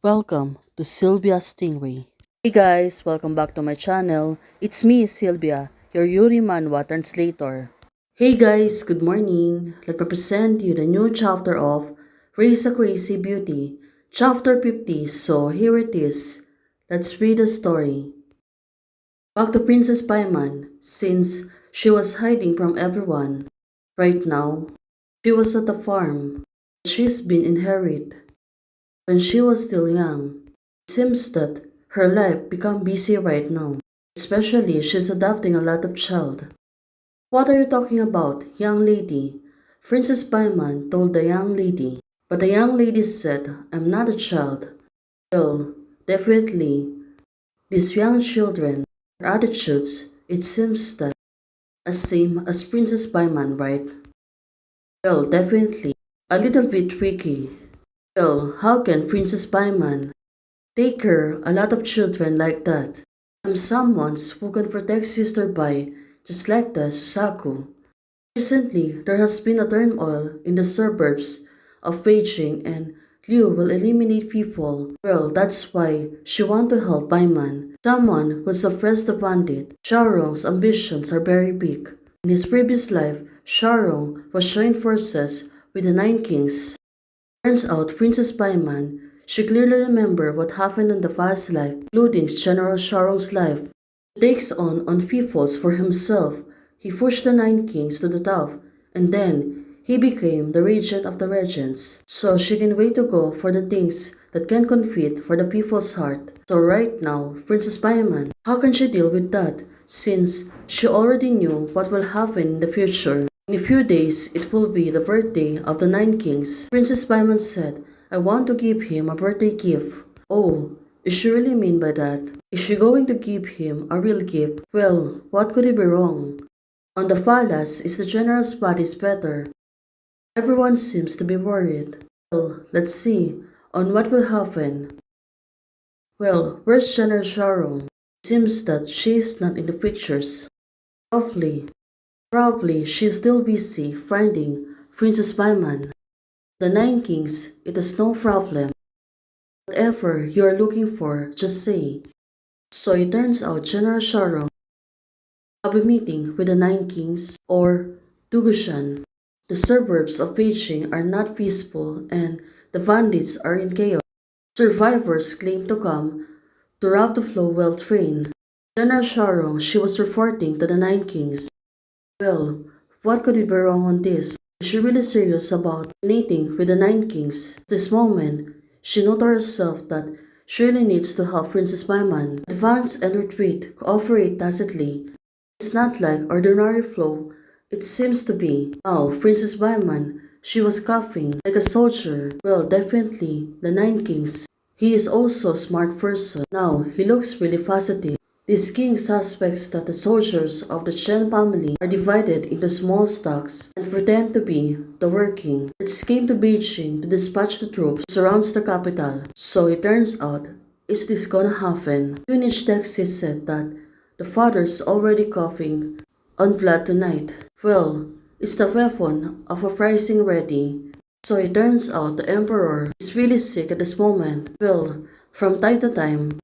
Welcome to Sylvia Stingray. Hey guys, welcome back to my channel. It's me, Sylvia, your Yuri Manhwa translator. Hey guys, good morning. Let me present you the new chapter of Raise a Crazy Beauty, chapter 50. So here it is. Let's read the story. Back to Princess Paimon, since she was hiding from everyone. Right now, she was at the farm. She's been inherited when she was still young. It seems that her life become busy right now. Especially she's adopting a lot of child. What are you talking about, young lady? Princess Paimon told the young lady. But the young lady said, I'm not a child. Well, definitely, these young children, their attitudes, it seems that as same as Princess Paimon, right? Well, definitely, a little bit tricky. Well, how can Princess Paimon take care a lot of children like that? I'm someone who can protect Sister Bai just like the Susaku. Recently, there has been a turmoil in the suburbs of Beijing and Liu will eliminate people. Well, that's why she want to help Baiman, someone who suppressed the bandit. Xiaorong's ambitions are very big. In his previous life, Xiaorong was joined forces with the Nine Kings. Turns out Princess Baiman, she clearly remembered what happened in the past life, including General Xiaorong's life. He takes on peoples for himself. He pushed the Nine Kings to the top, and then he became the regent of the regents. So she can wait to go for the things that can compete for the people's heart. So right now, Princess Paimon, how can she deal with that? Since she already knew what will happen in the future. In a few days, it will be the birthday of the Nine Kings. Princess Paimon said, I want to give him a birthday gift. Oh, is she really mean by that? Is she going to give him a real gift? Well, what could it be wrong? On the palace, is the general's bodies better? Everyone seems to be worried. Well, let's see on what will happen. Well, where's General Sharon? Seems that she's not in the pictures. Probably she's still busy finding Princess Paimon. The Nine Kings, it is no problem. Whatever you are looking for, just say. So it turns out General Sharon will be meeting with the Nine Kings or Tugushan. The suburbs of Beijing are not peaceful and the bandits are in chaos. Survivors claim to come to rob the flow well trained. General Sharon, she was reporting to the Nine Kings. Well, what could it be wrong on this? Is she really serious about meeting with the Nine Kings? At this moment, she noted to herself that she really needs to help Princess Paimon advance and retreat, cooperate tacitly. It's not like ordinary flow, it seems to be. Now, Princess Paimon, she was coughing like a soldier. Well, definitely, the Nine Kings. He is also a smart person. Now, he looks really positive. This king suspects that the soldiers of the Chen family are divided into small stocks and pretend to be the working. It came to Beijing to dispatch the troops surrounds the capital. So it turns out, is this gonna happen? Yunich Taxi said that the father's already coughing on blood tonight. Well, is the weapon of uprising ready? So it turns out the emperor is really sick at this moment. Well, from time to time,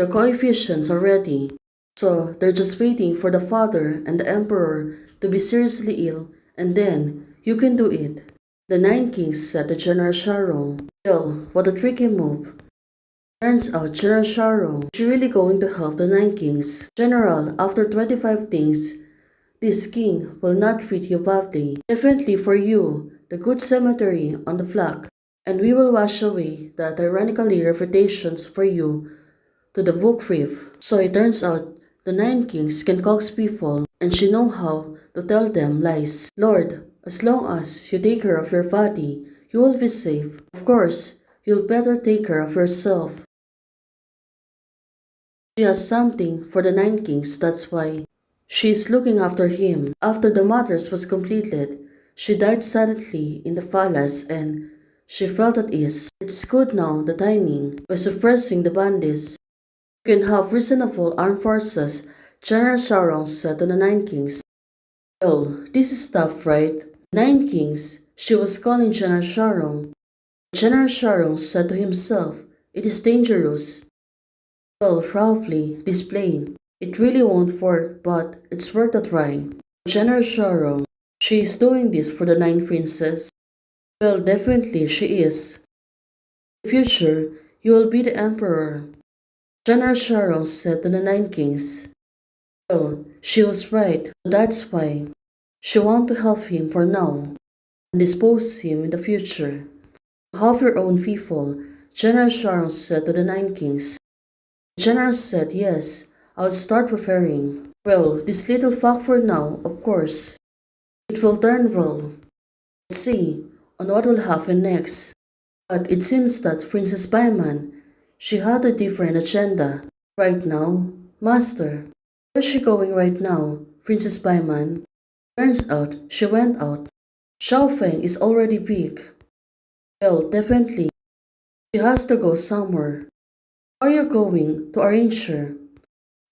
the coefficients are ready, so they're just waiting for the father and the emperor to be seriously ill, and then you can do it. The Nine Kings said to General Sharon. Well, what a tricky move. Turns out General Sharon is really going to help the Nine Kings. General, after 25 things, this king will not treat you badly. Definitely for you, the good cemetery on the flag, and we will wash away the tyrannically reputations for you to the book reef. So it turns out the Nine Kings can coax people and she know how to tell them lies. Lord, as long as you take care of your body, you will be safe. Of course, you'll better take care of yourself. She has something for the Nine Kings, that's why she is looking after him. After the matters was completed, she died suddenly in the palace and she felt at ease. It's good now, the timing. By suppressing the bandits, you can have reasonable armed forces, General Sharon said to the Nine Kings. Well, this is tough, right? Nine Kings, she was calling General Sharon. General Sharon said to himself, "It is dangerous." Well, proudly displayed. "It really won't work, but it's worth a try." General Sharon, she is doing this for the Nine Princes. Well, definitely she is. In the future, you will be the emperor. General Sharon said to the Nine Kings. Well, she was right. That's why she want to help him for now and dispose him in the future. "Have your own people," General Sharon said to the Nine Kings. The general said, "Yes, I'll start preparing." Well, this little fact for now, of course. It will turn well. Let's see on what will happen next. But it seems that Princess Baiman, she had a different agenda. Right now, Master, where is she going right now, Princess Baiman? Turns out she went out. Xiao Feng is already big. Well, definitely, she has to go somewhere. Are you going to arrange her?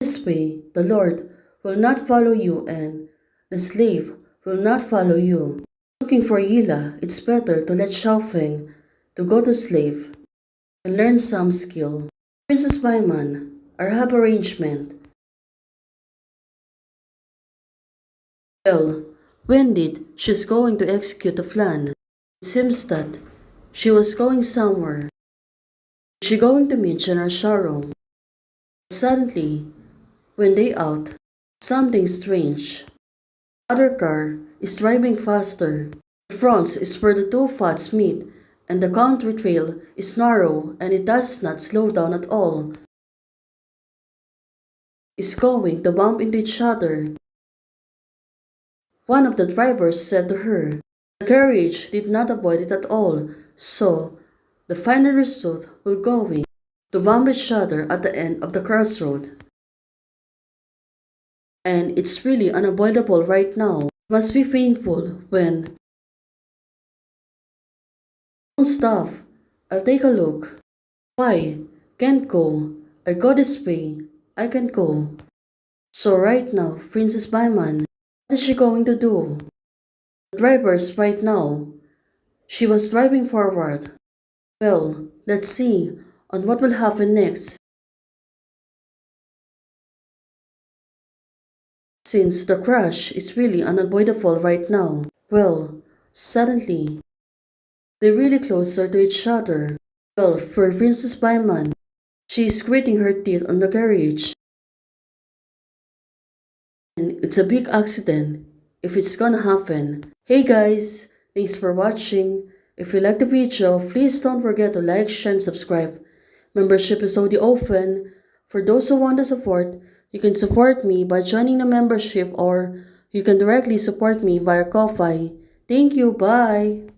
This way, the Lord will not follow you and the slave will not follow you. Looking for Yila, it's better to let Xiao Feng to go to slave and learn some skill. Princess Baiman, I have arrangement. Well, when did she's going to execute the plan? It seems that she was going somewhere. Is she going to meet General Sharon? Suddenly, when they out, something strange. Other car is driving faster. The front is where the two paths meet, and the country trail is narrow and it does not slow down at all. It's going to bump into each other. One of the drivers said to her. The carriage did not avoid it at all, so the final result will going to bump each other at the end of the crossroad. And it's really unavoidable right now. It must be painful when. Don't stop. I'll take a look. Why? Can't go. I go this way. I can go. So right now, Princess Baiman, what is she going to do? The driver's right now. She was driving forward. Well, let's see on what will happen next. Since the crash is really unavoidable right now. Well, suddenly, they're really closer to each other. Well, for Princess Baiman, she's gritting her teeth on the carriage. And it's a big accident if it's gonna happen. Hey guys, thanks for watching. If you like the video, please don't forget to like, share, and subscribe. Membership is already open. For those who want to support, you can support me by joining the membership or you can directly support me via Ko-Fi. Thank you, bye!